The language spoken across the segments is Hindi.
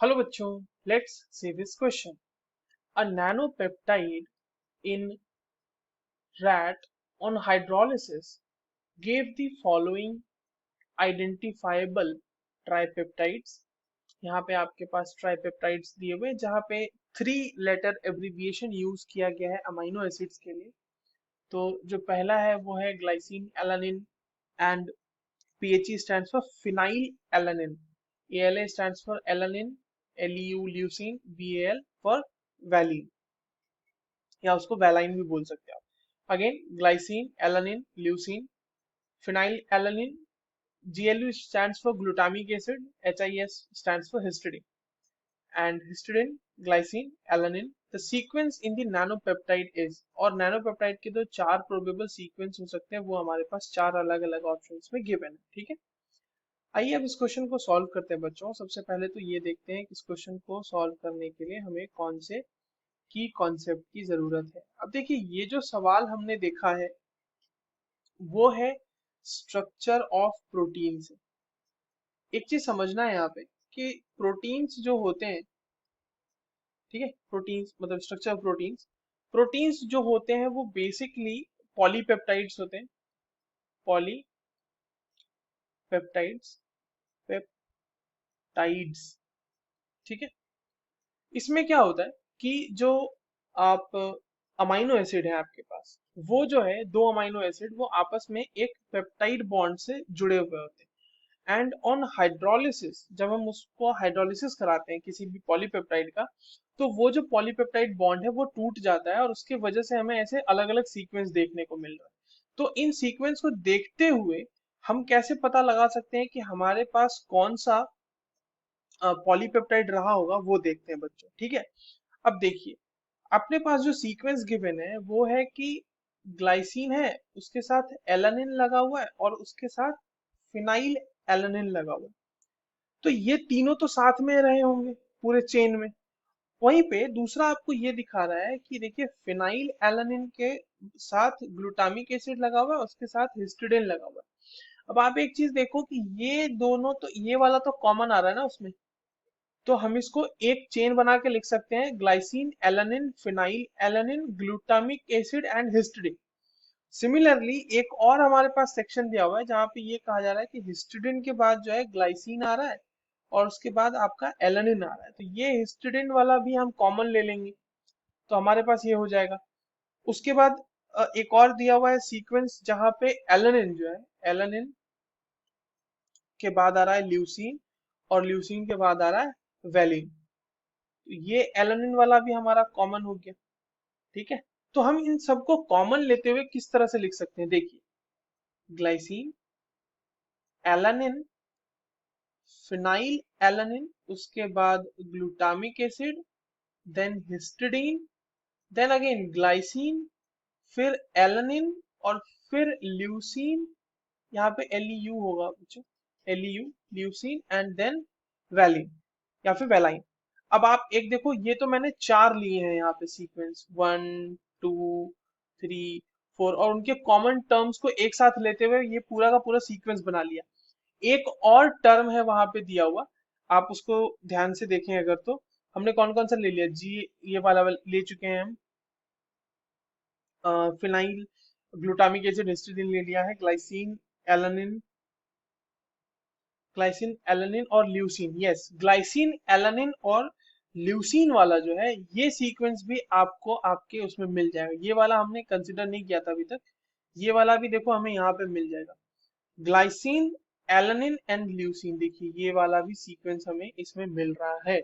हेलो बच्चों, let's see this question. A nanopeptide in rat on hydrolysis gave the following identifiable tripeptides. यहाँ पे आपके पास ट्राइपेप्टाइड्स दिए हुए हैं, जहाँ पे 3 लेटर एब्रिविएशन यूज किया गया है अमीनो एसिड्स के लिए. तो जो पहला है वो है glycine alanine and PHE stands for phenylalanine. ALA stands for alanine, LEU leucine, VAL for valine, या उसको वैलाइन भी बोल सकते हैं आप. Again glycine alanine leucine phenyl alanine. GLU stands for glutamic acid, HIS stands for histidine, and histidine, glycine, alanine. The sequence in the nanopeptide is, और nanopeptide के तो 4 प्रोबेबल सीक्वेंस हो सकते हैं, वो हमारे पास 4 अलग अलग ऑप्शंस में गिवन है. ठीक है, आइए अब इस क्वेश्चन को सॉल्व करते हैं बच्चों. सबसे पहले तो ये देखते हैं कि इस क्वेश्चन को सॉल्व करने के लिए हमें कौन से की कॉन्सेप्ट की जरूरत है. अब देखिए, ये जो सवाल हमने देखा है वो है स्ट्रक्चर ऑफ प्रोटीन्स. एक चीज समझना है यहाँ पे कि प्रोटीन्स जो होते हैं, ठीक है, प्रोटीन्स मतलब स्ट्रक्चर ऑफ प्रोटीन्स. प्रोटीन्स जो होते हैं वो बेसिकली पॉलीपेप्टाइड्स होते हैं. पॉलीपेप्टाइड्स, पेप्टाइड्स, ठीक है. इसमें क्या होता है कि जो आप अमाइनो एसिड है आपके पास, वो जो है दो अमाइनो एसिड वो आपस में एक पेप्टाइड बॉन्ड से जुड़े हुए होते हैं. एंड ऑन हाइड्रोलिसिस, जब हम उसको हाइड्रोलिसिस कराते हैं किसी भी पॉलीपेप्टाइड का, तो वो जो पॉलीपेप्टाइड बॉन्ड है वो टूट जाता है और उसके वजह से हमें ऐसे अलग अलग सीक्वेंस देखने को मिल रहा है. तो इन सीक्वेंस को देखते हुए हम कैसे पता लगा सकते हैं कि हमारे पास कौन सा पॉलीपेप्टाइड रहा होगा, वो देखते हैं बच्चों. ठीक है, अब देखिए, अपने पास जो सीक्वेंस गिवन है वो है कि ग्लाइसिन है, उसके साथ एलानिन लगा हुआ है और उसके साथ फिनाइल एलानिन लगा हुआ है. तो ये तीनों तो साथ में रहे होंगे पूरे चेन में. वहीं पे दूसरा आपको ये दिखा रहा है कि देखिए, फिनाइल एलानिन के साथ ग्लूटामिक एसिड लगा हुआ है, उसके साथ हिस्टिडाइन लगा हुआ है. अब आप एक चीज देखो कि ये दोनों तो, ये वाला तो कॉमन आ रहा है ना उसमें, तो हम इसको एक चेन बना के लिख सकते हैं, glycine alanine phenyl alanine glutamic acid and histidine. Similarly एक और हमारे पास सेक्शन दिया हुआ है जहां पे ये कहा जा रहा है कि हिस्टिडाइन के बाद जो है ग्लाइसिन आ रहा है और उसके बाद आपका एलानिन आ रहा है. तो ये हिस्टिडाइन वाला भी हम कॉमन ले लेंगे, तो हमारे पास ये हो जाएगा. उसके बाद एक और दिया हुआ है सीक्वेंस जहां पे एलानिन जो है, एलानिन के बाद आ रहा है ल्यूसीन और ल्यूसीन के बाद आ रहा है वेलिन. तो ये एलानिन वाला भी हमारा कॉमन हो गया. ठीक है, तो हम इन सबको कॉमन लेते हुए किस तरह से लिख सकते हैं, देखिए, ग्लाइसिन एलानिन फिनाइल एलानिन, उसके बाद glutamic acid, then histidine, then again glycine, फिर एलानिन और फिर ल्यूसीन. यहाँ पे एलयू होगा बच्चों, L U leucine and then valine या फिर वेलाइन. अब आप एक देखो, ये तो मैंने 4 लिए हैं यहाँ पे सीक्वेंस, 1 2 3 4, और उनके कॉमन टर्म्स को एक साथ लेते हुए ये पूरा का पूरा सीक्वेंस बना लिया. एक और टर्म है वहां पे दिया हुआ, आप उसको ध्यान से देखें अगर, तो हमने कौन कौन सा ले लिया जी, ये वाला ले चुके हैं हम. फिनाइल ग्लूटामिक एसिड हिस्टिडाइन ले लिया है, ग्लाइसिन एलानिन और ल्यूसीन. यस, ग्लाइसिन एलानिन और ल्यूसीन वाला जो है, ये सीक्वेंस भी आपको आपके उसमें मिल जाएगा. ये वाला हमने कंसिडर नहीं किया था अभी तक, ये वाला भी देखो हमें यहाँ पे मिल जाएगा. ग्लाइसिन एलानिन एंड ल्यूसीन, देखिए ये वाला भी सीक्वेंस हमें इसमें मिल रहा है.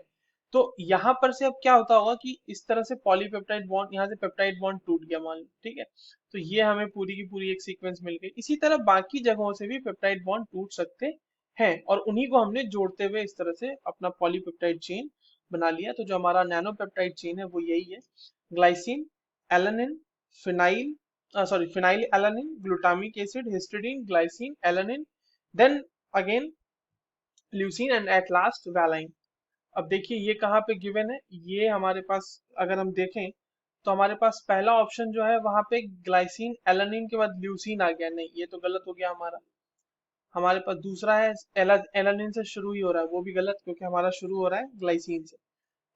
तो यहाँ पर से अब क्या होता होगा कि इस तरह से पॉलीपेप्टाइड बॉन्ड, यहाँ से पेप्टाइड बॉन्ड टूट गया मान लो, ठीक है, तो ये हमें पूरी की पूरी एक सीक्वेंस मिल गई. इसी तरह बाकी जगहों से भी पेप्टाइड बॉन्ड टूट सकते हैं और उन्हीं को हमने जोड़ते हुए इस तरह से अपना पॉलीपेप्टाइड चेन बना लिया. तो जो हमारा नैनो पेप्टाइड चेन है वो यही है, glycine alanine phenyl, sorry, phenyl alanine glutamic acid histidine glycine alanine, then again leucine and at last valine. अब देखिए ये कहाँ पे गिवन है, ये हमारे पास अगर हम देखें तो हमारे पास पहला ऑप्शन जो है वहां पे ग्लाइसिन एलानिन के बाद ल्यूसीन आ गया. नहीं, ये तो गलत हो गया हमारा. हमारे पास दूसरा है एलानिन से शुरू ही हो रहा है, वो भी गलत क्योंकि हमारा शुरू हो रहा है ग्लाइसिन से।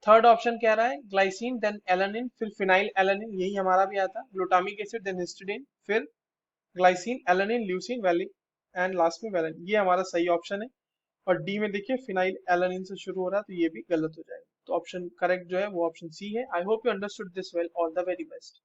थर्ड ऑप्शन कह रहा है ग्लाइसिन देन एलानिन फिर फिनाइल एलानिन, यही हमारा भी आता। ग्लूटामिक एसिड देन हिस्टिडीन फिर glycine alanine leucine valine and last में वैलिन, ये हमारा सही ऑप्शन है। और डी में देखिए फिनाइल एलानिन से शुरू हो रहा है, तो ये भी गलत हो जाएगा। तो ऑप्शन करेक्ट जो है वो ऑप्शन सी है। I hope you understood this well. All the very best.